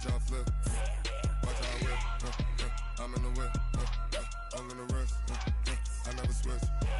how I flip. Watch how I whip. I'm in the whip. I'm in the wrist. I never switch.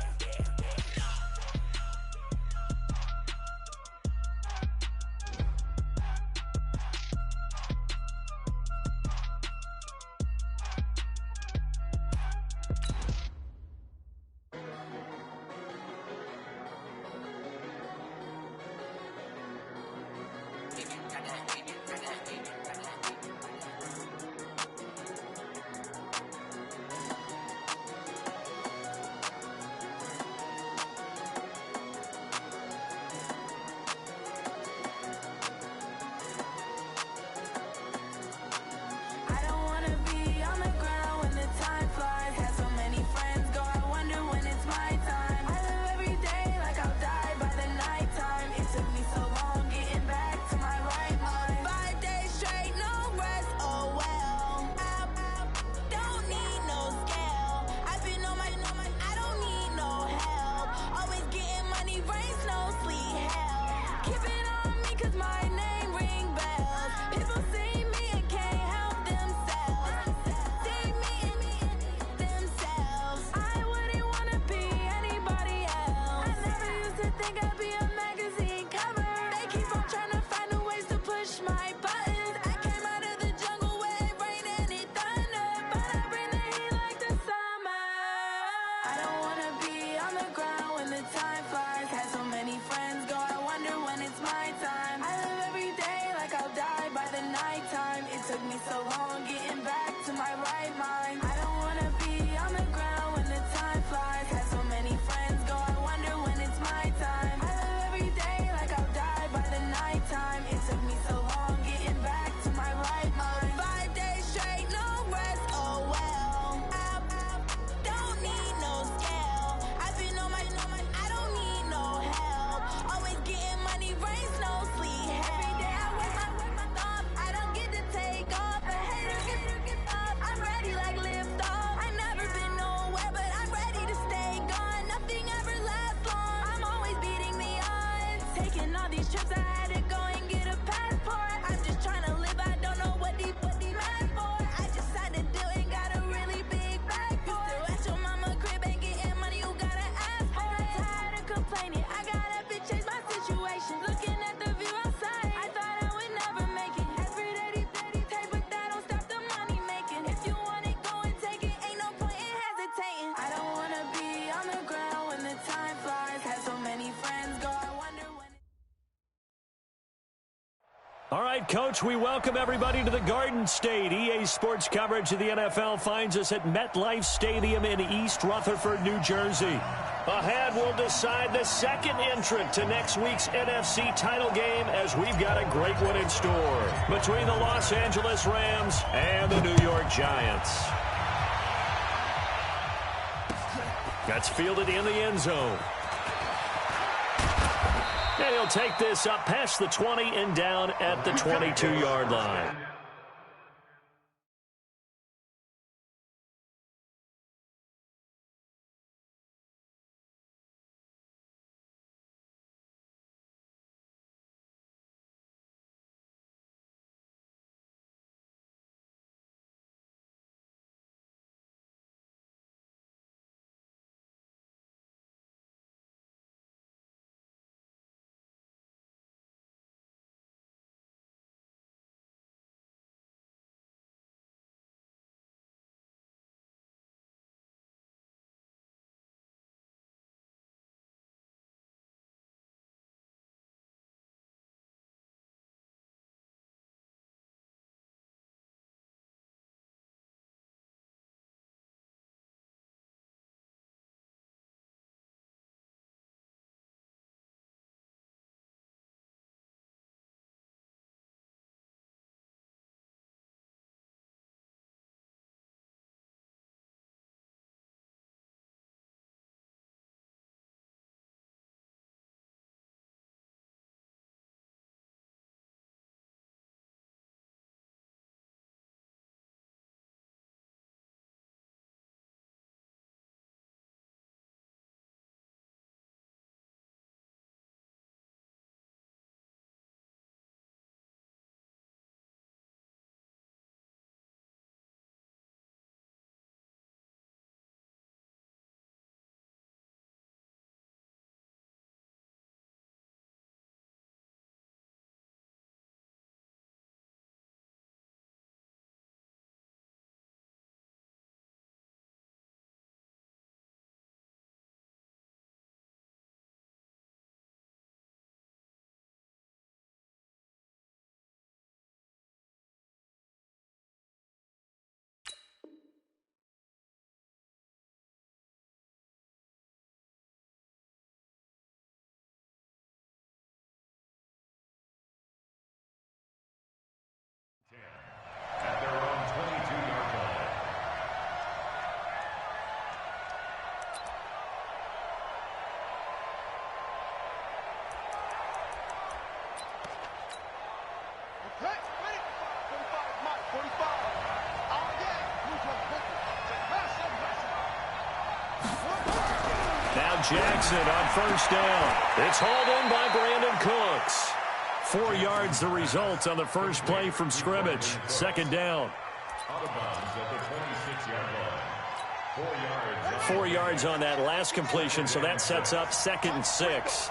All right, Coach, we welcome everybody to the Garden State. EA Sports coverage of the NFL finds us at MetLife Stadium in East Rutherford, New Jersey. Ahead, we'll decide the second entrant to next week's NFC title game as we've got a great one in store between the Los Angeles Rams and the New York Giants. That's fielded in the end zone. And he'll take this up past the 20 and down at the 22-yard line. Jackson on first down. It's hauled in by Brandon Cooks. 4 yards the result on the first play from scrimmage. Second down. 4 yards on that last completion, so that sets up 2nd and 6.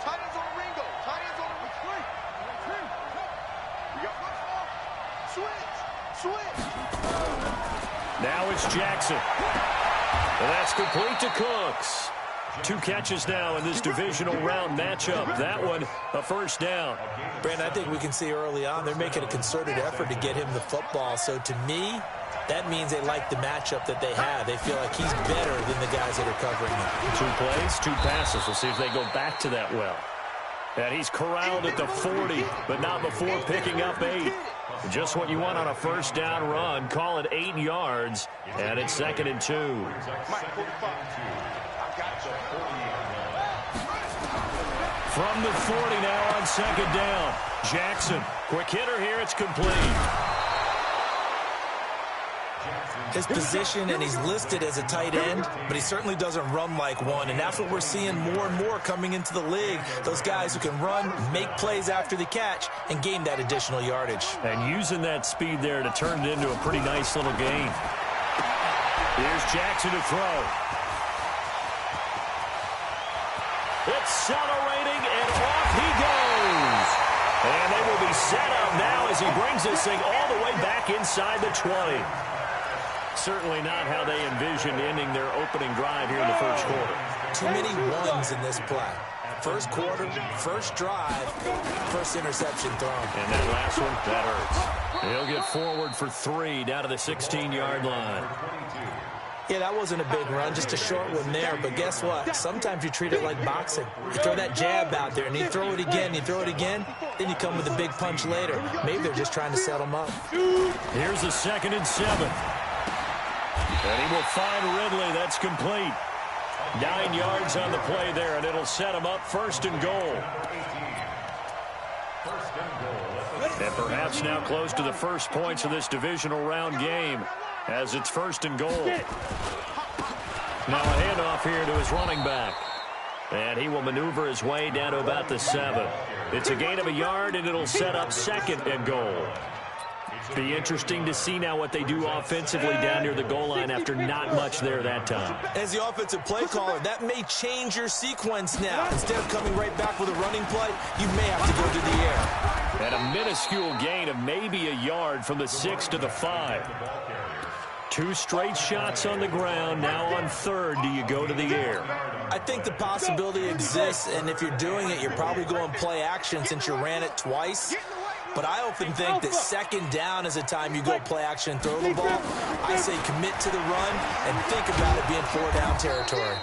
Now it's Jackson. And that's complete to Cooks. 2 catches now in this divisional round matchup. That one, a first down. Brandon, I think we can see early on they're making a concerted effort to get him the football. So to me, that means they like the matchup that they have. They feel like he's better than the guys that are covering him. 2 plays, 2 passes. We'll see if they go back to that well. And he's corralled at the 40, but not before picking up 8. Just what you want on a first down run. Call it 8 yards, and it's 2nd and 2. From the 40 now on 2nd down. Jackson, quick hitter here. It's complete. His position, and he's listed as a tight end, but he certainly doesn't run like one, and that's what we're seeing more and more coming into the league. Those guys who can run, make plays after the catch, and gain that additional yardage. And using that speed there to turn it into a pretty nice little gain. Here's Jackson to throw. Accelerating, and off he goes. And they will be set up now as he brings this thing all the way back inside the 20. Certainly not how they envisioned ending their opening drive here in the first quarter. Too many ones in this play. First quarter, first drive, first interception thrown. And that last one, that hurts. He'll get forward for 3 down to the 16-yard line. Yeah, that wasn't a big run, just a short one there. But guess what? Sometimes you treat it like boxing. You throw that jab out there, and you throw it again, then you come with a big punch later. Maybe they're just trying to set them up. Here's a 2nd and 7. And he will find Ridley. That's complete. 9 yards on the play there, and it'll set him up 1st and goal. And perhaps now close to the first points of this divisional round game as it's 1st and goal. Now a handoff here to his running back. And he will maneuver his way down to about the 7. It's a gain of 1 yard, and it'll set up 2nd and goal. Be interesting to see now what they do offensively down near the goal line after not much there that time. As the offensive play caller, that may change your sequence now. Instead of coming right back with a running play, you may have to go to the air. And a minuscule gain of maybe 1 yard from the 6 to the 5. 2 straight shots on the ground. Now on 3rd, do you go to the air? I think the possibility exists, and if you're doing it, you're probably going play action since you ran it twice. But I often think that 2nd down is a time you go play action and throw the ball. I say commit to the run and think about it being 4-down territory.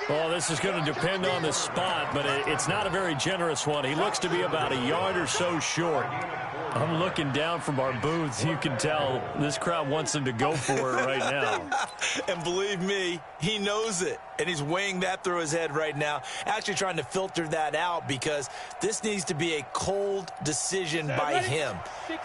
Well, this is going to depend on the spot, but it's not a very generous one. He looks to be about 1 yard or so short. I'm looking down from our booths. You can tell this crowd wants him to go for it right now. And believe me, he knows it. And he's weighing that through his head right now, actually trying to filter that out because this needs to be a cold decision by him.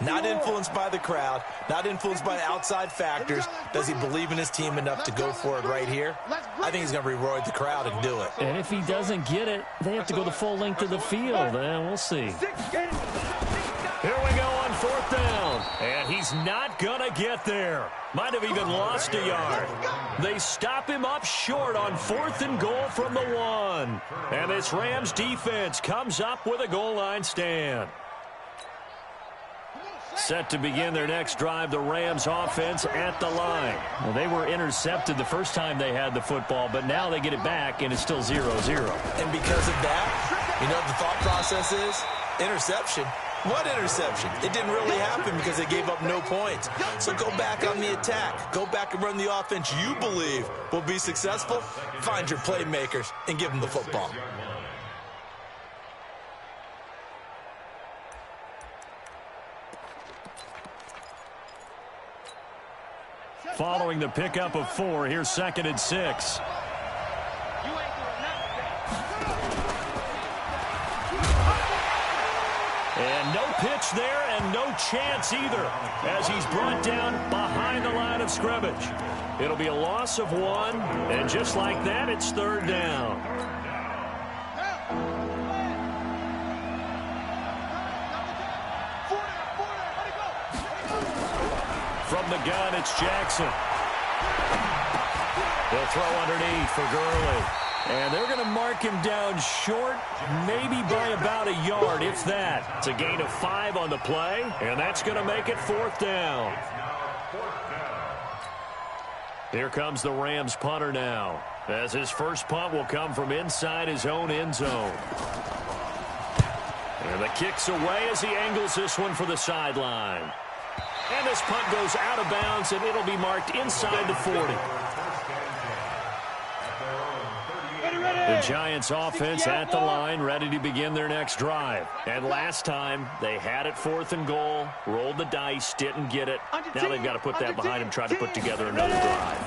Not influenced by the crowd, not influenced by outside factors. Does he believe in his team enough to go for it right here? I think he's going to reward the crowd and do it. And if he doesn't get it, they have to go the full length of the field. We'll see. Here we go on 4th down. And he's not going to get there. Might have even lost 1 yard. They stop him up short on 4th and goal from the 1. And this Rams defense comes up with a goal line stand. Set to begin their next drive, the Rams offense at the line. Well, they were intercepted the first time they had the football, but now they get it back, and it's still 0-0. And because of that, you know what the thought process is? Interception. What interception? It didn't really happen because they gave up no points. So go back on the attack. Go back and run the offense you believe will be successful. Find your playmakers and give them the football. Following the pickup of 4, here's 2nd and 6. And no pitch there and no chance either as he's brought down behind the line of scrimmage. It'll be a loss of 1, and just like that, it's third down. From the gun, it's Jackson. They'll throw underneath for Gurley. And they're going to mark him down short, maybe by about a yard, if that. It's a gain of 5 on the play, and that's going to make it fourth down. Here comes the Rams punter now, as his first punt will come from inside his own end zone. And the kick's away as he angles this one for the sideline. And this punt goes out of bounds, and it'll be marked inside the 40. The Giants offense at the line, ready to begin their next drive. And last time, they had it 4th and goal, rolled the dice, didn't get it. Now they've got to put that behind them, try to put together another drive.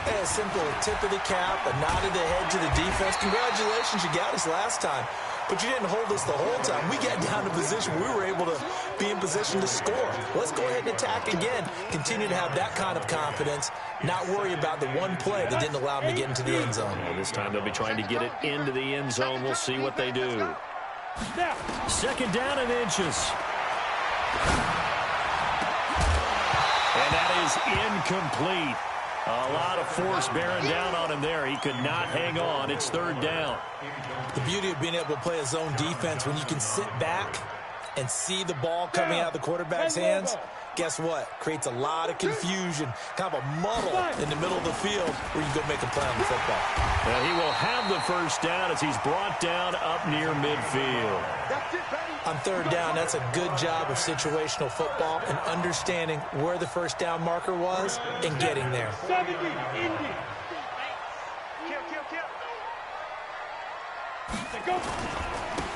A simple tip of the cap, a nod of the head to the defense. Congratulations, you got us last time. But you didn't hold us the whole time. We got down to position. We were able to be in position to score. Let's go ahead and attack again. Continue to have that kind of confidence. Not worry about the one play that didn't allow them to get into the end zone. Well, this time they'll be trying to get it into the end zone. We'll see what they do. Second down and inches. And that is incomplete. A lot of force bearing down on him there. He could not hang on. It's third down. The beauty of being able to play a zone defense when you can sit back and see the ball coming out of the quarterback's hands, guess what? Creates a lot of confusion, kind of a muddle in the middle of the field where you go make a play on the football. Well, he will have the first down as he's brought down up near midfield. On third down, that's a good job of situational football and understanding where the first down marker was and getting there.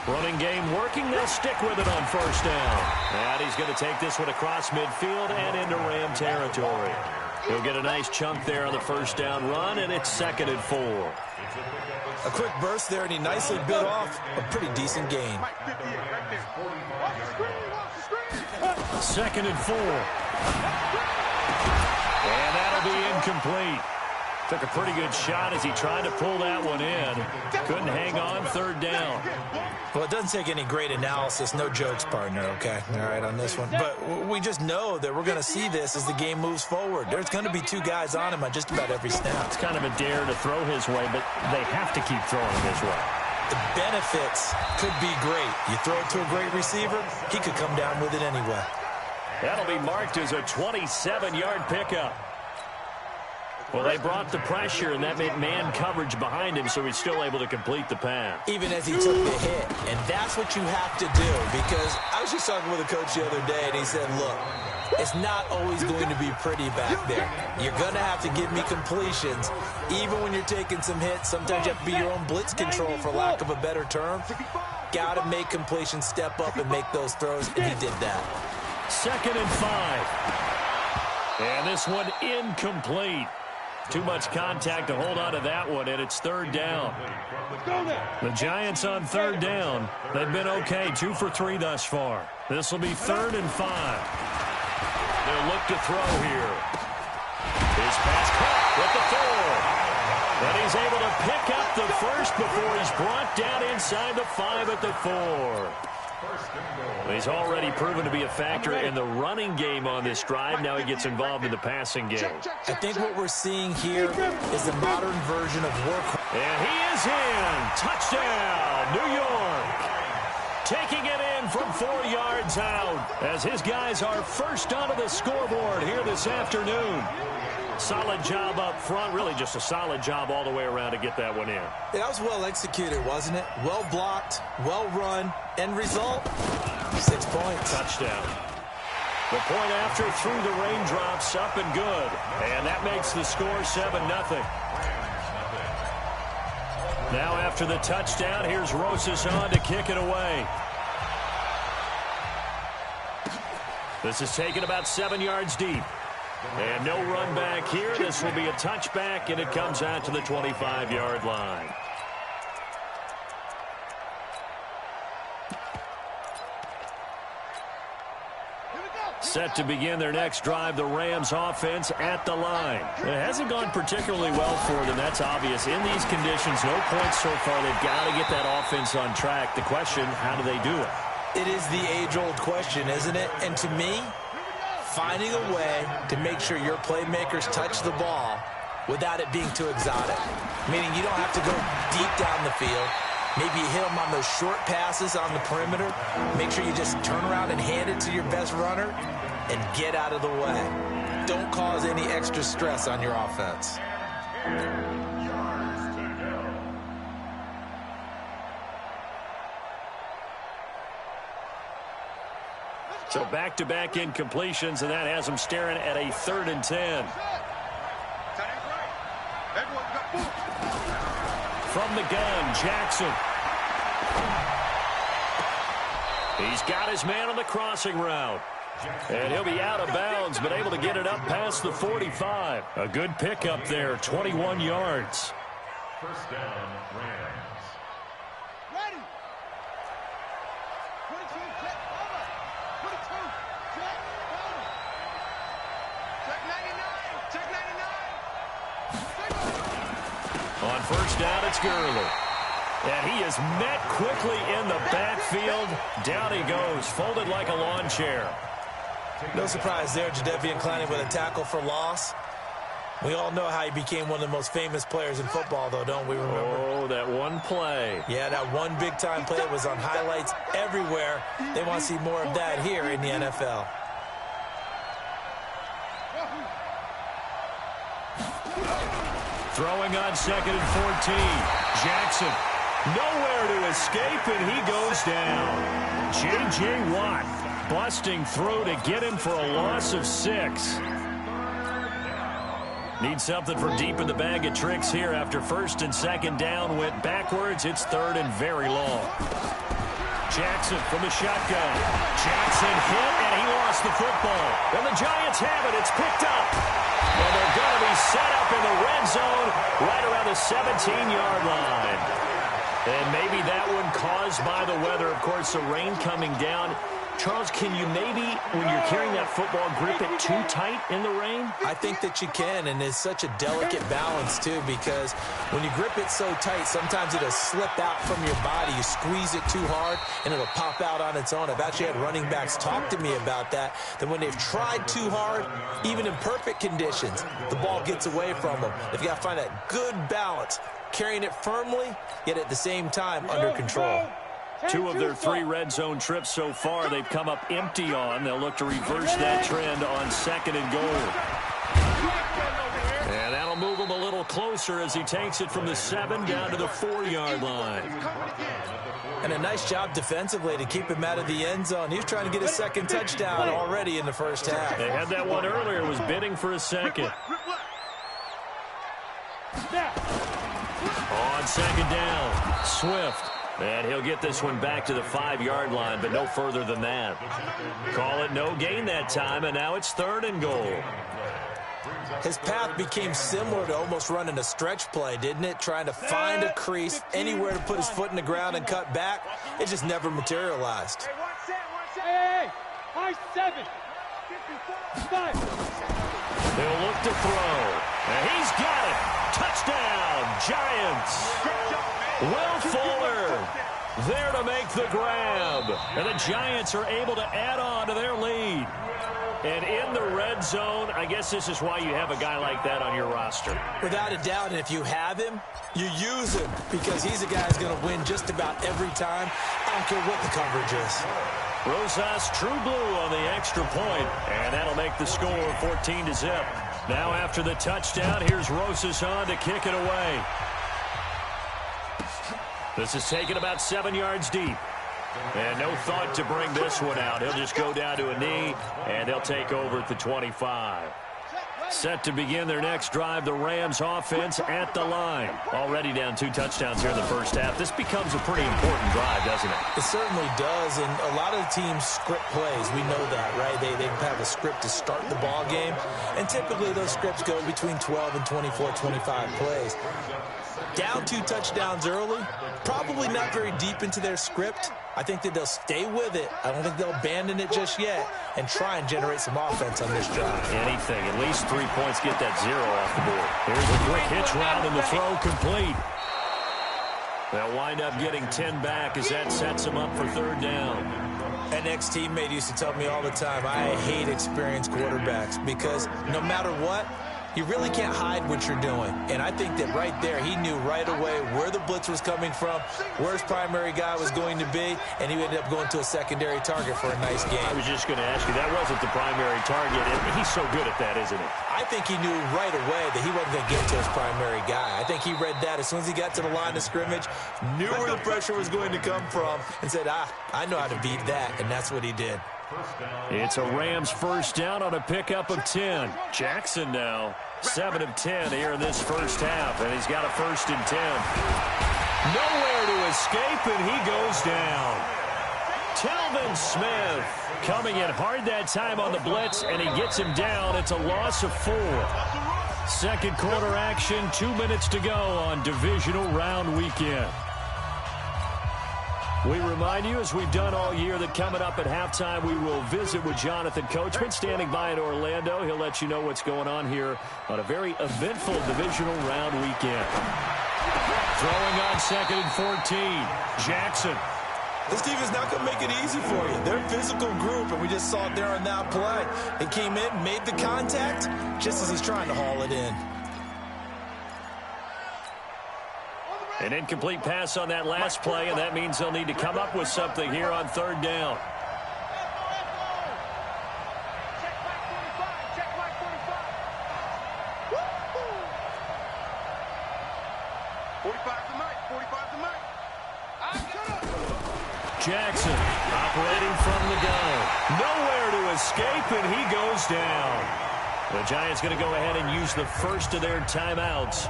Running game working. They'll stick with it on first down. And he's going to take this one across midfield and into Ram territory. He'll get a nice chunk there on the first down run, and it's 2nd and 4. A quick burst there, and he nicely bit off a pretty decent gain. 2nd and 4. And that'll be incomplete. Took a pretty good shot as he tried to pull that one in. Couldn't hang on, third down. Well, it doesn't take any great analysis. No jokes, partner, okay? All right, on this one. But we just know that we're going to see this as the game moves forward. There's going to be 2 guys on him on just about every snap. It's kind of a dare to throw his way, but they have to keep throwing him his way. The benefits could be great. You throw it to a great receiver, he could come down with it anyway. That'll be marked as a 27-yard pickup. Well, they brought the pressure, and that meant man coverage behind him, so he's still able to complete the pass. Even as he took the hit. And that's what you have to do, because I was just talking with a coach the other day, and he said, look, it's not always going to be pretty back there. You're going to have to give me completions. Even when you're taking some hits, sometimes you have to be your own blitz control, for lack of a better term. Got to make completions, step up, and make those throws, and he did that. 2nd and 5. And this one incomplete. Too much contact to hold on to that one, and it's third down. The Giants on third down. They've been okay, 2 for 3 thus far. This will be 3rd and 5. They'll look to throw here. His pass caught with the 4. And he's able to pick up the first before he's brought down inside the 5 at the 4. He's already proven to be a factor in the running game on this drive. Now he gets involved in the passing game. I think what we're seeing here is the modern version of work. And he is in. Touchdown, New York. Taking it in from 4 yards out as his guys are first onto the scoreboard here this afternoon. Solid job up front, really just a solid job all the way around to get that one in. That was well executed, wasn't it? Well blocked, well run. End result, 6 points. Touchdown. The point after through the raindrops, up and good. And that makes the score 7-0. Now after the touchdown, here's Rosas on to kick it away. This is taken about 7 yards deep. And no run back here. This will be a touchback, and it comes out to the 25-yard line. Set to begin their next drive, the Rams offense at the line. It hasn't gone particularly well for them, that's obvious. In these conditions, no points so far. They've got to get that offense on track. The question, how do they do it? It is the age-old question, isn't it? And to me, finding a way to make sure your playmakers touch the ball without it being too exotic. Meaning you don't have to go deep down the field. Maybe you hit them on those short passes on the perimeter. Make sure you just turn around and hand it to your best runner and get out of the way. Don't cause any extra stress on your offense. So back-to-back incompletions, and that has them staring at a 3rd and 10. From the gun, Jackson. He's got his man on the crossing route. And he'll be out of bounds, but able to get it up past the 45. A good pickup there, 21 yards. First down, Rams. Ready. 22, check, over. 22, check, over. Check 99, check 99. On first down, it's Gurley. And he is met quickly in the backfield. Down he goes, folded like a lawn chair. No surprise there, Jadeveon Clowney with a tackle for loss. We all know how he became one of the most famous players in football, though, don't we remember? Oh, that one play. Yeah, that one big-time play was on highlights everywhere. They want to see more of that here in the NFL. Throwing on 2nd and 14. Jackson, nowhere to escape, and he goes down. J.J. Watt busting through to get him for a loss of 6. Need something from deep in the bag of tricks here after 1st and 2nd down. Went backwards. It's 3rd and very long. Jackson from the shotgun. Jackson hit, and he lost the football. And the Giants have it. It's picked up. And they're going to be set up in the red zone right around the 17-yard line. And maybe that one caused by the weather. Of course, the rain coming down. Charles, can you maybe, when you're carrying that football, grip it too tight in the rain? I think that you can, and it's such a delicate balance, too, because when you grip it so tight, sometimes it'll slip out from your body. You squeeze it too hard, and it'll pop out on its own. I've actually had running backs talk to me about that when they've tried too hard, even in perfect conditions, the ball gets away from them. They've got to find that good balance, carrying it firmly, yet at the same time under control. 2 of their 3 red zone trips so far, they've come up empty on. They'll look to reverse that trend on 2nd and goal. And that'll move him a little closer as he takes it from the 7 down to the 4-yard line. And a nice job defensively to keep him out of the end zone. He was trying to get a 2nd touchdown already in the first half. They had that one earlier, was bidding for a 2nd. On 2nd down, Swift. And he'll get this one back to the 5-yard line, but no further than that. Call it no gain that time, and now it's 3rd and goal. His path became similar to almost running a stretch play, didn't it? Trying to find a crease, anywhere to put his foot in the ground and cut back. It just never materialized. Hey, high 7. 5. They'll look to throw. And he's got it. Touchdown, Giants. Will Fuller there to make the grab. And the Giants are able to add on to their lead. And in the red zone, I guess this is why you have a guy like that on your roster. Without a doubt, and if you have him, you use him because he's a guy who's going to win just about every time. I don't care what the coverage is. Rosas true blue on the extra point, and that'll make the score 14-0. Now after the touchdown, here's Rosas on to kick it away. This is taken about 7 yards deep. And no thought to bring this one out. He'll just go down to a knee, and they'll take over at the 25. Set to begin their next drive, the Rams offense at the line. Already down 2 touchdowns here in the first half. This becomes a pretty important drive, doesn't it? It certainly does, and a lot of the teams script plays. We know that, right? They have a script to start the ball game, and typically those scripts go between 12 and 24, 25 plays. Down 2 touchdowns early, probably not very deep into their script. I think that they'll stay with it. I don't think they'll abandon it just yet and try and generate some offense on this drive. Anything. At least 3 points, get that 0 off the board. Here's a quick hitch route and the throw complete. They'll wind up getting 10 back as that sets them up for 3rd down. An ex-teammate used to tell me all the time, I hate experienced quarterbacks because no matter what, you really can't hide what you're doing. And I think that right there, he knew right away where the blitz was coming from, where his primary guy was going to be, and he ended up going to a secondary target for a nice game. I was just going to ask you, that wasn't the primary target, and he's so good at that, isn't he? I think he knew right away that he wasn't going to get to his primary guy. I think he read that as soon as he got to the line of scrimmage, knew where the pressure was going to come from, and said, I know how to beat that, and that's what he did. It's a Rams 1st down on a pickup of 10. Jackson now 7 of 10 here in this 1st half, and he's got a 1st and 10. Nowhere to escape, and he goes down. Telvin Smith coming in hard that time on the blitz, and he gets him down. It's a loss of 4. 2nd quarter action, 2 minutes to go on Divisional Round Weekend. We remind you, as we've done all year, that coming up at halftime, we will visit with Jonathan Coachman standing by in Orlando. He'll let you know what's going on here on a very eventful Divisional Round weekend. Throwing on 2nd and 14. Jackson. This team is not going to make it easy for you. They're a physical group, and we just saw it there on that play. They came in, made the contact, just as he's trying to haul it in. An incomplete pass on that last play, and that means they'll need to come up with something here on 3rd down. Jackson operating from the gun. Nowhere to escape, and he goes down. The Giants going to go ahead and use the 1st of their timeouts.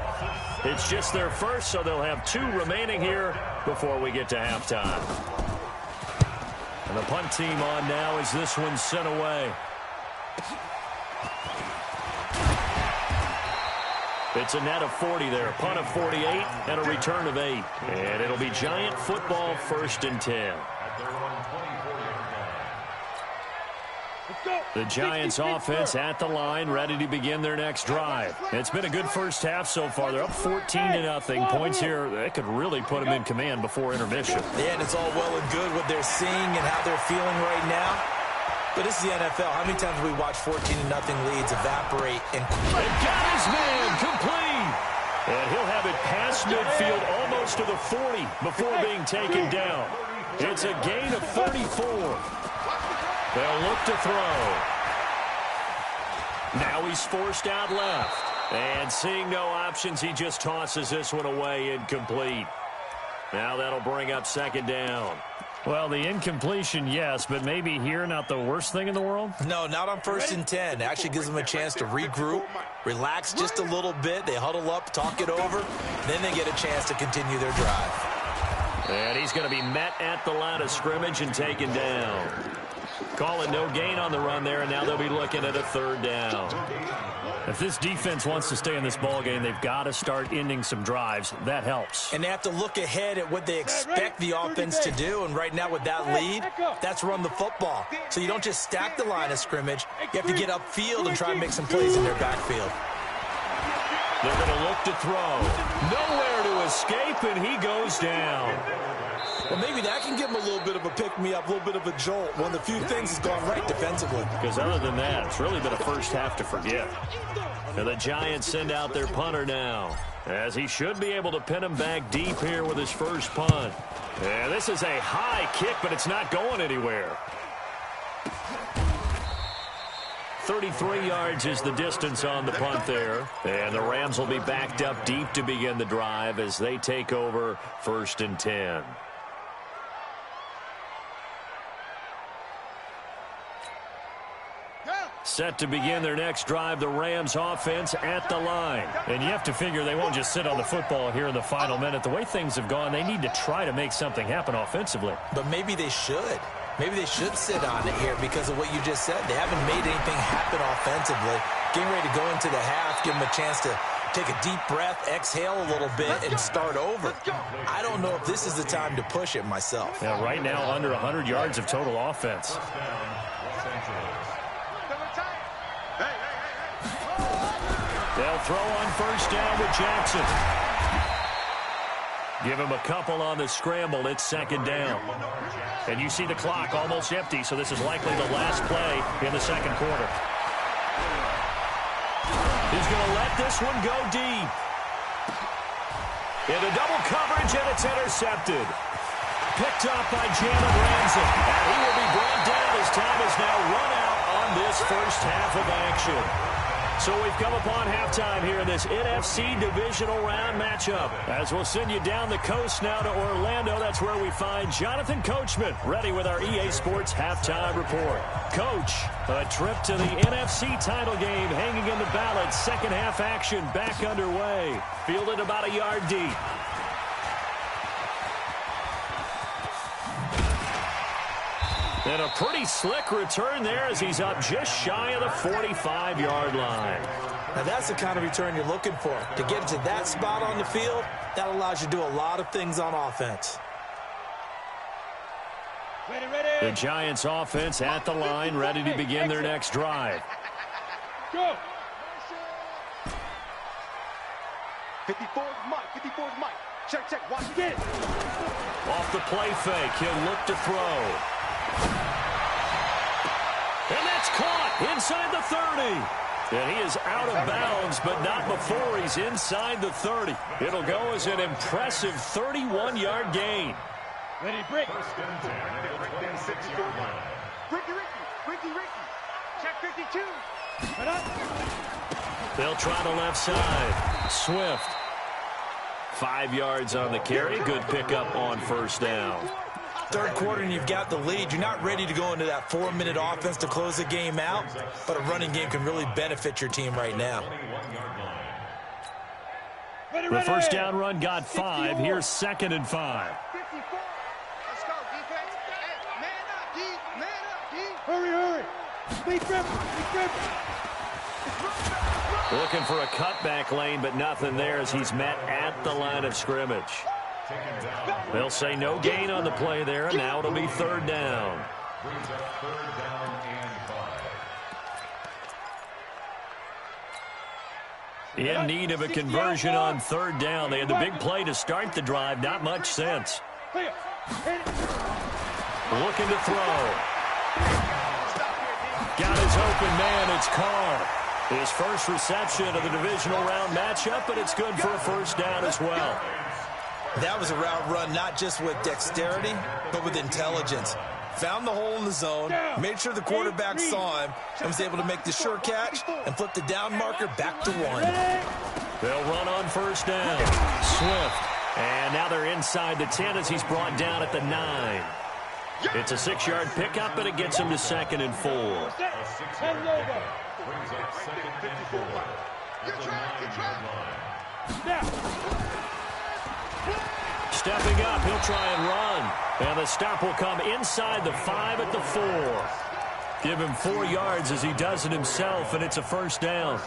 It's just their 1st, so they'll have 2 remaining here before we get to halftime. And the punt team on now as this one's sent away. It's a net of 40 there. Punt of 48 and a return of 8. And it'll be Giant football 1st and 10. The Giants offense at the line, ready to begin their next drive. It's been a good 1st half so far. They're up 14-0. Points here, that could really put them in command before intermission. Yeah, and it's all well and good what they're seeing and how they're feeling right now. But this is the NFL. How many times have we watched 14-0 leads evaporate and got his man complete. And he'll have it past midfield almost to the 40 before being taken down. It's a gain of 34. They'll look to throw. Now he's forced out left. And seeing no options, he just tosses this one away, incomplete. Now that'll bring up 2nd down. Well, the incompletion, yes, but maybe here not the worst thing in the world? No, not on 1st and 10. It actually gives them a chance to regroup, relax just a little bit. They huddle up, talk it over, then they get a chance to continue their drive. And he's going to be met at the line of scrimmage and taken down. Calling no gain on the run there, and now they'll be looking at a 3rd down. If this defense wants to stay in this ballgame, they've got to start ending some drives. That helps. And they have to look ahead at what they expect the offense to do. And right now with that lead, that's run the football. So you don't just stack the line of scrimmage. You have to get upfield and try and make some plays in their backfield. They're going to look to throw. Nowhere to escape, and he goes down. Well, maybe that can give him a little bit of a pick-me-up, a little bit of a jolt. One of the few things that's gone right defensively. Because other than that, it's really been a 1st half to forget. And the Giants send out their punter now, as he should be able to pin him back deep here with his 1st punt. And this is a high kick, but it's not going anywhere. 33 yards is the distance on the punt there. And the Rams will be backed up deep to begin the drive as they take over 1st and 10. Set to begin their next drive, the Rams offense at the line. And you have to figure they won't just sit on the football here in the final minute. The way things have gone, they need to try to make something happen offensively. But maybe they should. Maybe they should sit on it here because of what you just said. They haven't made anything happen offensively. Getting ready to go into the half, give them a chance to take a deep breath, exhale a little bit, and start over. I don't know if this is the time to push it myself. Yeah, right now under 100 yards of total offense. They'll throw on first down with Jackson. Give him a couple on the scramble. It's second down. And you see the clock almost empty, so this is likely the last play in the second quarter. He's going to let this one go deep. Into double coverage, and it's intercepted. Picked up by Jalen Ramsey. And he will be brought down as time has now run out on this first half of action. So we've come upon halftime here in this NFC Divisional Round matchup. As we'll send you down the coast now to Orlando, that's where we find Jonathan Coachman ready with our EA Sports Halftime Report. Coach, a trip to the NFC title game hanging in the balance. Second half action back underway. Fielded about a yard deep. And a pretty slick return there as he's up just shy of the 45-yard line. Now that's the kind of return you're looking for. To get into that spot on the field, that allows you to do a lot of things on offense. Ready, ready. The Giants offense at the line, ready to begin their next drive. Go. 54 is Mike. 54 is Mike. Check, check. Watch it. Off the play fake, he'll look to throw. And that's caught inside the 30. And he is out of bounds, but not before he's inside the 30. It'll go as an impressive 31-yard gain. Ready, break. First and 10 at the 26-yard line. Ricky. Check 52. Right up. They'll try the left side. Swift. 5 yards on the carry. Good pickup on first down. Third quarter and you've got the lead. You're not ready to go into that 4-minute offense to close the game out, but a running game can really benefit your team right now. The first down run got 5. Here's second and 5. 54. Let's go, defense. Hey, man up, D. Hurry. Speed grip. Looking for a cutback lane, but nothing there as he's met at the line of scrimmage. They'll say no gain on the play there, and now it'll be third down. Brings up third down and 5. In need of a conversion on third down. They had the big play to start the drive. Not much sense. Looking to throw. Got his open man. It's Carr. His first reception of the divisional round matchup, but it's good for a first down as well. That was a route run not just with dexterity, but with intelligence. Found the hole in the zone, made sure the quarterback saw him, and was able to make the sure catch and flip the down marker back to 1. They'll run on first down. Swift. And now they're inside the 10 as he's brought down at the 9. It's a 6-yard pickup, but it gets him to second and 4. Brings up second and 4 at the 9-yard line. Stepping up, he'll try and run. And the stop will come inside the 5 at the 4. Give him 4 yards as he does it himself, and it's a first down.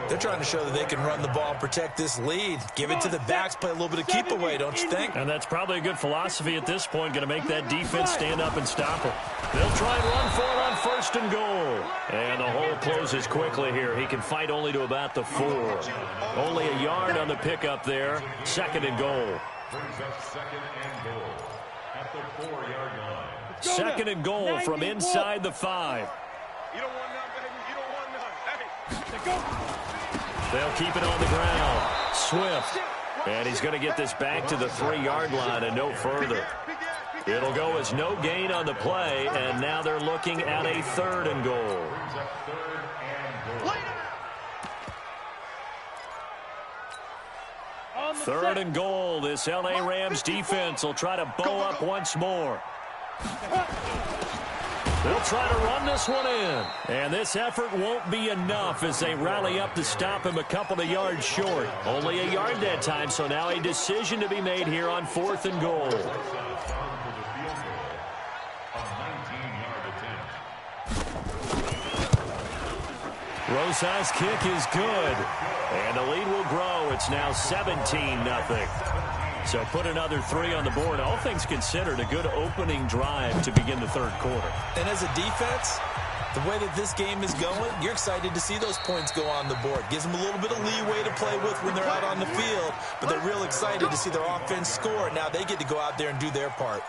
They're trying to show that they can run the ball and protect this lead. Give it to the backs, play a little bit of keep away, don't you think? And that's probably a good philosophy at this point, going to make that defense stand up and stop him. They'll try and run for it on first and goal. And the hole closes quickly here. He can fight only to about the 4. Only a yard on the pickup there. Second and goal. Brings up second and goal at the 4-yard line. Second and goal from inside the 5. You don't want none, baby. You don't want none. Hey, go. They'll keep it on the ground. Swift. And he's going to get this back to the 3-yard line and no further. It'll go as no gain on the play, and now they're looking at a third and goal. Brings up third and goal. Third and goal. This L.A. Rams defense will try to bow up once more. They'll try to run this one in. And this effort won't be enough as they rally up to stop him a couple of yards short. Only a yard that time, so now a decision to be made here on fourth and goal. Rosas' kick is good. And the lead will grow. It's now 17-0. So put another 3 on the board. All things considered, a good opening drive to begin the third quarter. And as a defense, the way that this game is going, you're excited to see those points go on the board. Gives them a little bit of leeway to play with when they're out on the field, but they're real excited to see their offense score. Now they get to go out there and do their part.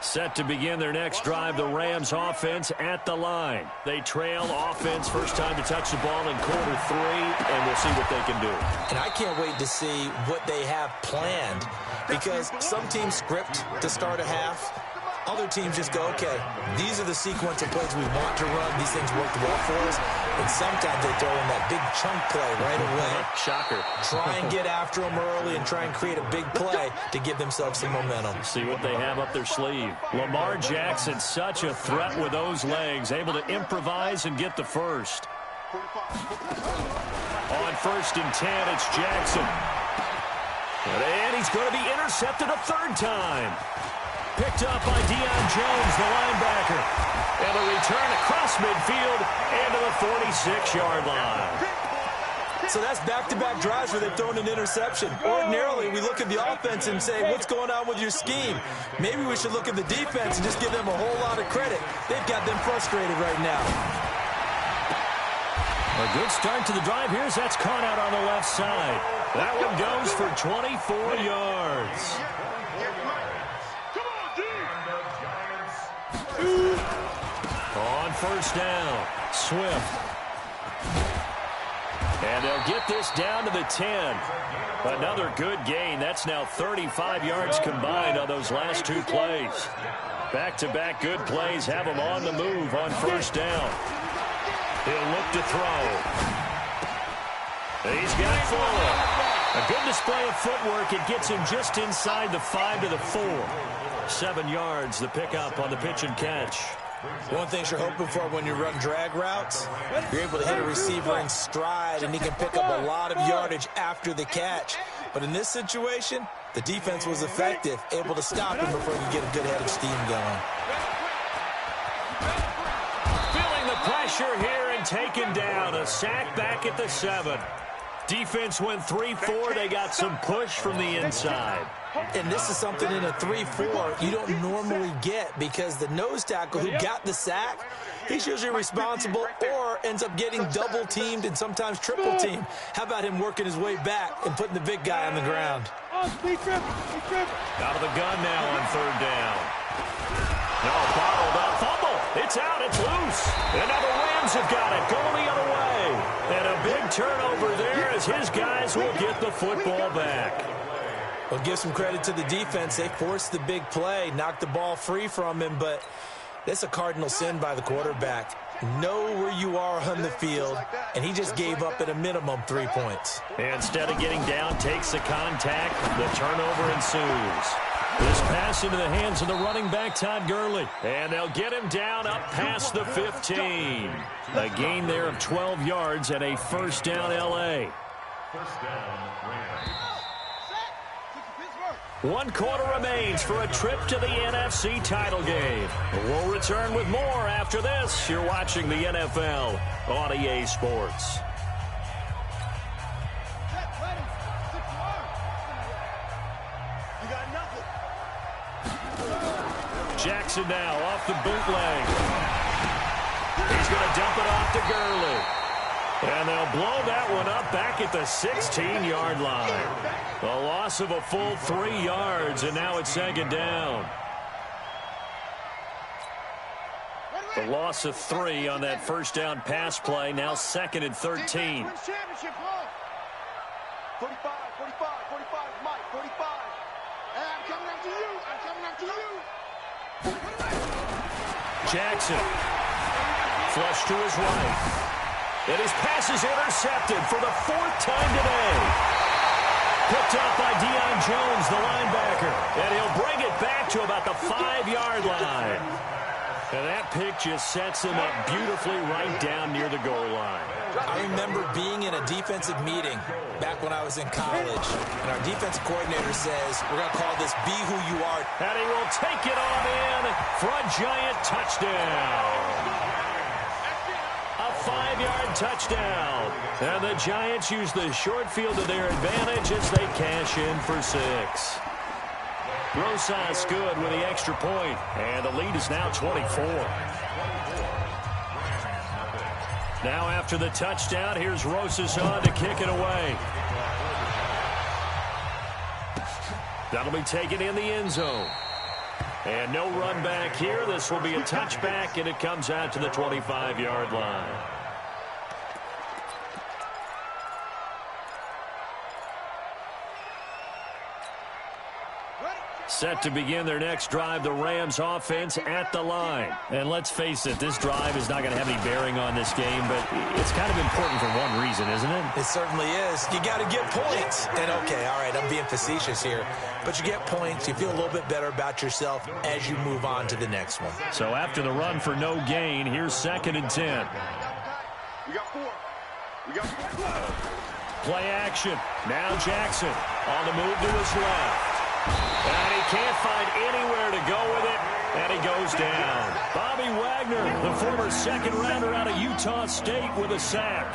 Set to begin their next drive, the Rams offense at the line. They trail offense, first time to touch the ball in quarter 3, and we'll see what they can do. And I can't wait to see what they have planned, because some teams script to start a half. Other teams just go, okay, these are the sequence of plays we want to run. These things worked well for us. And sometimes they throw in that big chunk play right away. Shocker. Try and get after them early and try and create a big play to give themselves some momentum. See what they have up their sleeve. Lamar Jackson, such a threat with those legs, able to improvise and get the first. On 1st and 10, it's Jackson. And he's going to be intercepted a 3rd time. Picked up by Deion Jones, the linebacker. And a return across midfield and to the 46-yard line. So that's back-to-back drives where they've thrown an interception. Ordinarily, we look at the offense and say, what's going on with your scheme? Maybe we should look at the defense and just give them a whole lot of credit. They've got them frustrated right now. A good start to the drive. Here's that's caught out on the left side. That one goes for 24 yards. On 1st down, Swift. And they'll get this down to the 10. Another good gain. That's now 35 yards combined on those last 2 plays. Back-to-back good plays have them on the move on 1st down. He'll look to throw. He's got it full. A good display of footwork. It gets him just inside the 5 to the 4. 7 yards, the pickup on the pitch and catch. One thing you're hoping for when you run drag routes, you're able to hit a receiver in stride, and he can pick up a lot of yardage after the catch. But in this situation, the defense was effective, able to stop him before he could get a good head of steam going. Feeling the pressure here and taken down. A sack back at the 7. Defense went 3-4. They got some push from the inside. And this is something in a 3-4 you don't normally get, because the nose tackle who got the sack, he's usually responsible or ends up getting double-teamed and sometimes triple-teamed. How about him working his way back and putting the big guy on the ground? Out of the gun now on 3rd down. No, bottled up. Fumble. It's out. It's loose. And now the Rams have got it. Going the other way. And a big turnover there as his guys will get the football back. Well, give some credit to the defense. They forced the big play, knocked the ball free from him, but that's a cardinal sin by the quarterback. Know where you are on the field, and he just gave up at a minimum 3 points. Instead of getting down, takes the contact. The turnover ensues. This pass into the hands of the running back, Todd Gurley. And they'll get him down up past the 15. A gain there of 12 yards and a 1st down L.A. 1 quarter remains for a trip to the NFC title game. We'll return with more after this. You're watching the NFL on EA Sports. Jackson now off the bootleg. He's going to dump it off to Gurley. And they'll blow that one up back at the 16-yard line. A loss of a full 3 yards, and now it's 2nd down. The loss of 3 on that 1st down pass play, now 2nd and 13. 45, 45, 45, Mike, 45. And I'm coming after you. I'm coming after you. Jackson. Flush to his right. And his pass is intercepted for the 4th time today. Picked up by Deion Jones, the linebacker. And he'll bring it back to about the 5-yard line. And that pick just sets him up beautifully right down near the goal line. I remember being in a defensive meeting back when I was in college, and our defensive coordinator says, we're going to call this Be Who You Are. And he will take it on in for a giant touchdown. A 5-yard touchdown. And the Giants use the short field to their advantage as they cash in for 6. Rosas good with the extra point, and the lead is now 24. Now after the touchdown, here's Rosas on to kick it away. That'll be taken in the end zone. And no run back here. This will be a touchback, and it comes out to the 25-yard line. Set to begin their next drive, the Rams offense at the line. And let's face it, this drive is not going to have any bearing on this game, but it's kind of important for one reason, isn't it? It certainly is. You got to get points. And okay, all right, I'm being facetious here, but you get points, you feel a little bit better about yourself as you move on to the next one. So after the run for no gain, here's 2nd and 10. We got 4. We got 4. Play action. Now Jackson on the move to his left. And he can't find anywhere to go with it, and he goes down. Bobby Wagner, the former second-rounder out of Utah State, with a sack.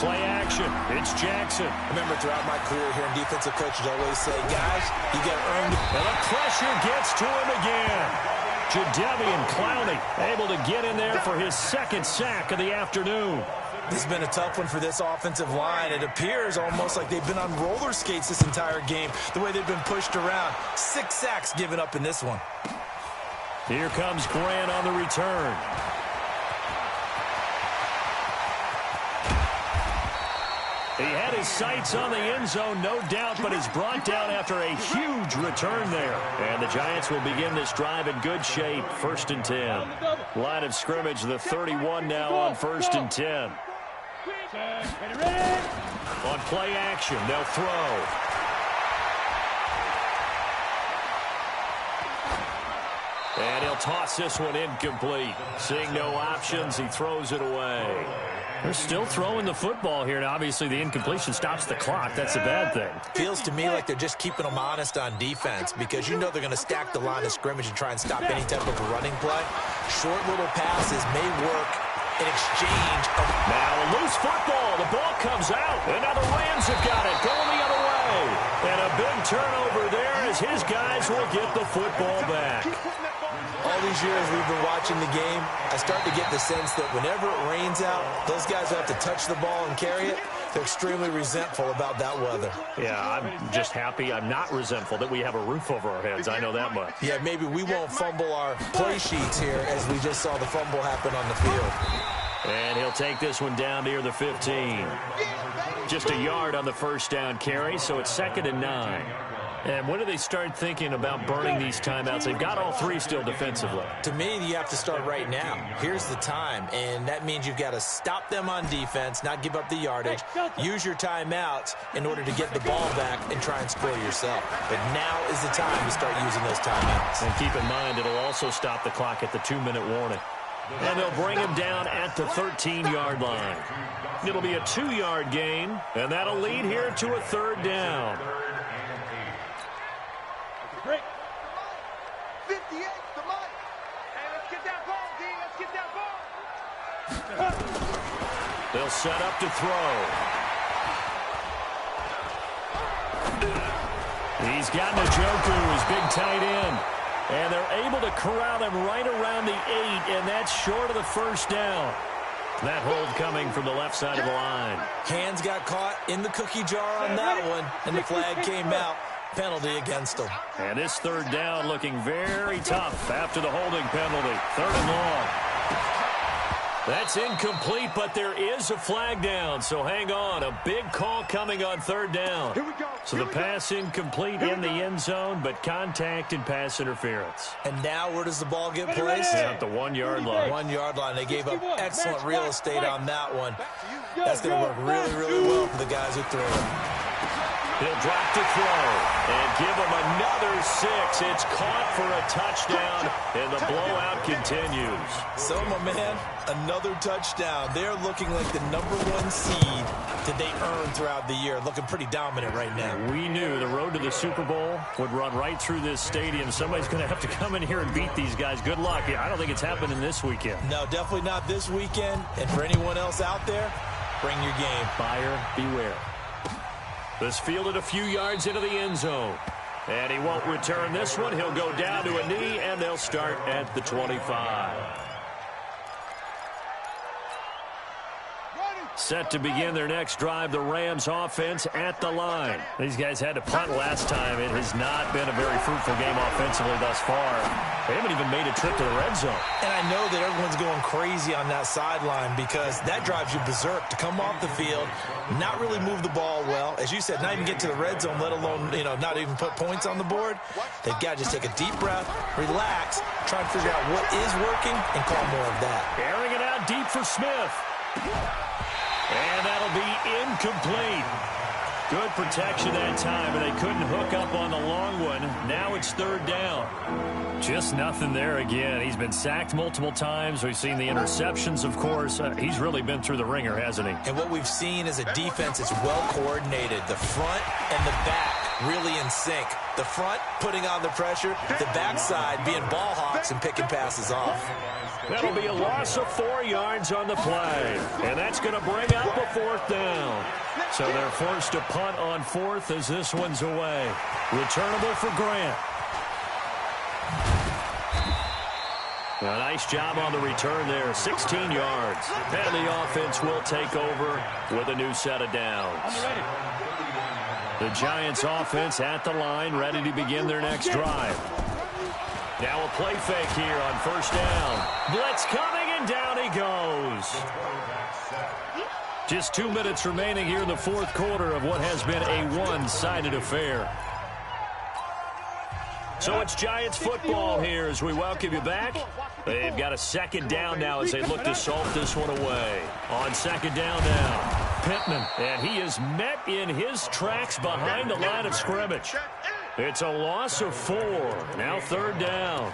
Play action. It's Jackson. I remember throughout my career here in defensive coaches always say, guys, you got to earn. And the pressure gets to him again. Jadeveon Clowney able to get in there for his 2nd sack of the afternoon. This has been a tough one for this offensive line. It appears almost like they've been on roller skates this entire game, the way they've been pushed around. 6 sacks given up in this one. Here comes Grant on the return. He had his sights on the end zone, no doubt, but is brought down after a huge return there. And the Giants will begin this drive in good shape, 1st and 10. Line of scrimmage, the 31 now on 1st and 10. On play action, they'll throw. And he'll toss this one incomplete. Seeing no options, he throws it away. They're still throwing the football here, and obviously the incompletion stops the clock. That's a bad thing. Feels to me like they're just keeping them honest on defense, because you know they're going to stack the line of scrimmage and try and stop any type of a running play. Short little passes may work in exchange of... Now a loose football. The ball comes out, and now the Rams have got it. Going the other way. And a big turnover there as his guys will get the football back. All these years we've been watching the game, I start to get the sense that whenever it rains out, those guys who have to touch the ball and carry it, they're extremely resentful about that weather. Yeah, I'm just happy I'm not resentful that we have a roof over our heads. I know that much. Yeah, maybe we won't fumble our play sheets here as we just saw the fumble happen on the field. And he'll take this one down near the 15. Just a yard on the first down carry, so it's 2nd and 9. And when do they start thinking about burning these timeouts? They've got all 3 still defensively. To me, you have to start right now. Here's the time, and that means you've got to stop them on defense, not give up the yardage, use your timeouts in order to get the ball back and try and score yourself. But now is the time to start using those timeouts. And keep in mind, it'll also stop the clock at the 2-minute warning. And they'll bring him down at the 13-yard line. It'll be a 2-yard gain, and that'll lead here to a 3rd down. 58, the mic. Hey, let's get that ball, D. Let's get that ball. They'll set up to throw. He's got Njoku, his big tight end. And they're able to corral him right around the 8, and that's short of the 1st down. That hold coming from the left side of the line. Hands got caught in the cookie jar on that one, and the flag came out. Penalty against them. And this 3rd down looking very tough after the holding penalty. 3rd and long. That's incomplete, but there is a flag down, so hang on. A big call coming on 3rd down. Here we go. So the pass incomplete in the end zone, but contact and pass interference. And now where does the ball get placed? At the 1-yard line. 1-yard line. They gave up excellent real estate on that one. That's going to work really, really well for the guys who threw it. He'll drop to throw and give him another 6. It's caught for a touchdown, and the blowout continues. So, my man, another touchdown. They're looking like the #1 seed that they earned throughout the year. Looking pretty dominant right now. We knew the road to the Super Bowl would run right through this stadium. Somebody's going to have to come in here and beat these guys. Good luck. I don't think it's happening this weekend. No, definitely not this weekend. And for anyone else out there, bring your game. Buyer beware. This fielded a few yards into the end zone. And he won't return this one. He'll go down to a knee, and they'll start at the 25. Set to begin their next drive, the Rams offense at the line. These guys had to punt last time. It has not been a very fruitful game offensively thus far. They haven't even made a trip to the red zone. And I know that everyone's going crazy on that sideline because that drives you berserk to come off the field, not really move the ball well. As you said, not even get to the red zone, let alone, not even put points on the board. They've got to just take a deep breath, relax, try and figure out what is working, and call more of that. Airing it out deep for Smith. And that'll be incomplete. Good protection that time, and they couldn't hook up on the long one. Now it's 3rd down. Just nothing there again. He's been sacked multiple times. We've seen the interceptions, of course. He's really been through the ringer, hasn't he? And what we've seen is a defense that's well coordinated. The front and the back really in sync. The front putting on the pressure, the backside being ball hawks and picking passes off. That'll be a loss of 4 yards on the play. And that's going to bring up a 4th down. So they're forced to punt on 4th as this one's away. Returnable for Grant. A nice job on the return there, 16 yards. And the offense will take over with a new set of downs. The Giants offense at the line, ready to begin their next drive. Now a play fake here on 1st down. Blitz coming, and down he goes. Just 2 minutes remaining here in the 4th quarter of what has been a one-sided affair. So it's Giants football here as we welcome you back. They've got a 2nd down now as they look to salt this one away. On 2nd down now, Pittman, and he is met in his tracks behind the line of scrimmage. It's a loss of 4. Now 3rd down.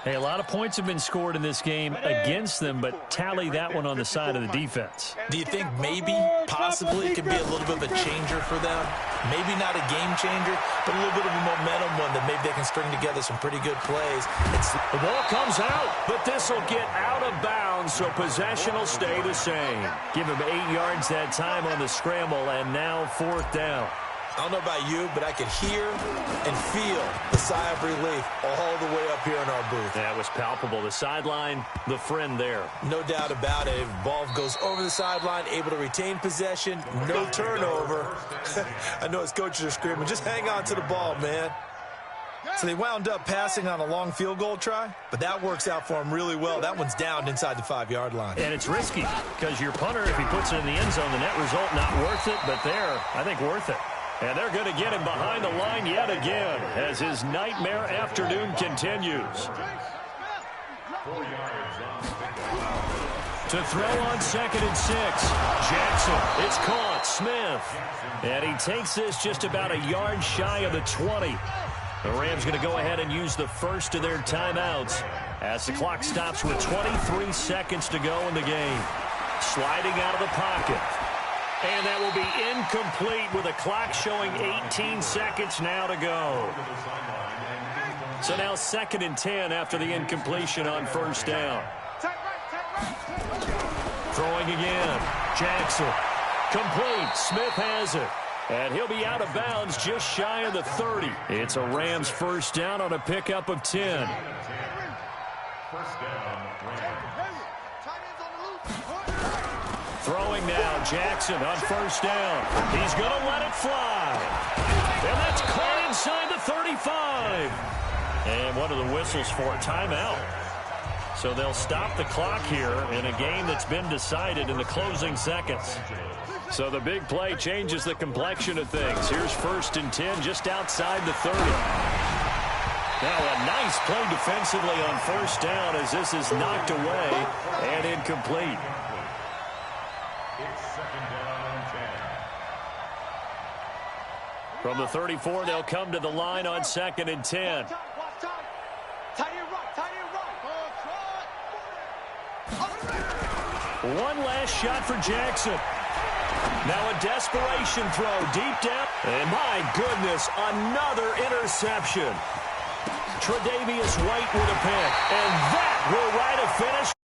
Hey, a lot of points have been scored in this game against them, but tally that one on the side of the defense. Do you think maybe, possibly, it could be a little bit of a changer for them? Maybe not a game changer, but a little bit of a momentum one that maybe they can string together some pretty good plays. The ball comes out, but this will get out of bounds, so possession will stay the same. Give him 8 yards that time on the scramble, and now 4th down. I don't know about you, but I could hear and feel the sigh of relief all the way up here in our booth. That was palpable. The sideline, the friend there. No doubt about it. Ball goes over the sideline, able to retain possession, no turnover. I know his coaches are screaming, just hang on to the ball, man. So they wound up passing on a long field goal try, but that works out for them really well. That one's down inside the 5-yard line. And it's risky because your punter, if he puts it in the end zone, the net result not worth it, but there, I think worth it. And they're going to get him behind the line yet again as his nightmare afternoon continues. To throw on 2nd and 6. Jackson, it's caught. Smith. And he takes this just about a yard shy of the 20. The Rams going to go ahead and use the first of their timeouts as the clock stops with 23 seconds to go in the game. Sliding out of the pocket. And that will be incomplete with a clock showing 18 seconds now to go. So now 2nd and 10 after the incompletion on 1st down. Throwing again. Jackson. Complete. Smith has it. And he'll be out of bounds just shy of the 30. It's a Rams 1st down on a pickup of 10. Throwing now, Jackson on 1st down. He's going to let it fly. And that's caught inside the 35. And what are the whistles for? Timeout. So they'll stop the clock here in a game that's been decided in the closing seconds. So the big play changes the complexion of things. Here's 1st and 10 just outside the 30. Now a nice play defensively on 1st down as this is knocked away and incomplete. From the 34, they'll come to the line on 2nd and 10. One last shot for Jackson. Now a desperation throw deep down. And my goodness, another interception. Tre'Davious White with a pick. And that will write a finish.